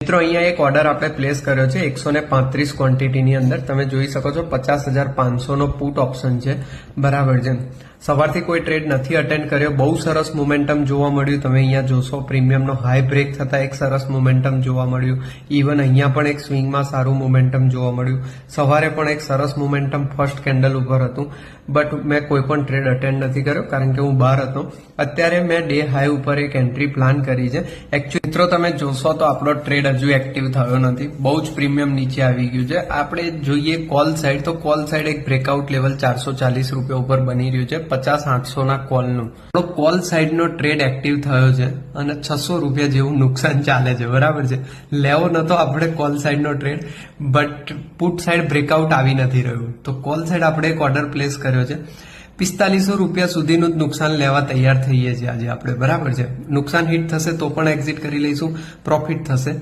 મિત્રો અહીંયા એક ઓર્ડર આપણે પ્લેસ કર્યો છે 135 ક્વોન્ટિટીની અંદર તમે જોઈ શકો છો 50,500 નો પુટ ઓપ્શન છે બરાબર છે સવારથી કોઈ ટ્રેડ નથી અટેન્ડ કર્યો બહુ સરસ મોમેન્ટમ જોવા મળ્યું તમે અહીંયા જોશો પ્રીમિયમનો હાઈ બ્રેક થતા એક સરસ મોમેન્ટમ જોવા મળ્યું ઇવન અહીંયા પણ એક સ્વિંગમાં સારું મોમેન્ટમ જોવા મળ્યું સવારે પણ એક સરસ મોમેન્ટમ ફર્સ્ટ કેન્ડલ ઉપર હતું બટ મેં કોઈ પણ ટ્રેડ અટેન્ડ નથી કર્યો કારણ કે હું બહાર હતો અત્યારે મેં ડે હાઈ ઉપર એક એન્ટ્રી પ્લાન કરી છે એકચ્યુઅલી મિત્રો તમે જોશો તો આપણો ટ્રેડ હજુ એક્ટિવ થયો નથી બહુ જ પ્રીમિયમ નીચે આવી ગયું છે આપણે જોઈએ કોલ સાઈડ તો કોલ સાઈડ એક બ્રેકઆઉટ લેવલ 440 રૂપિયા ઉપર બની રહ્યું છે 50-800 ના કોલનું કોલ સાઈડનો ટ્રેડ એક્ટિવ થયો છે અને 600 રૂપિયા જેવું નુકસાન ચાલે છે બરાબર છે લેવો નતો આપણે કોલ સાઈડનો trade but put side breakout આવી નથી રહ્યું તો કોલ સાઈડ આપણે એક ઓર્ડર પ્લેસ કર્યો છે 4500 રૂપિયા સુધીનું જ નુકસાન લેવા તૈયાર થઈએ છીએ આજે આપણે બરાબર છે નુકસાન હિટ થશે તો પણ એક્ઝિટ કરી લઈશું પ્રોફિટ થશે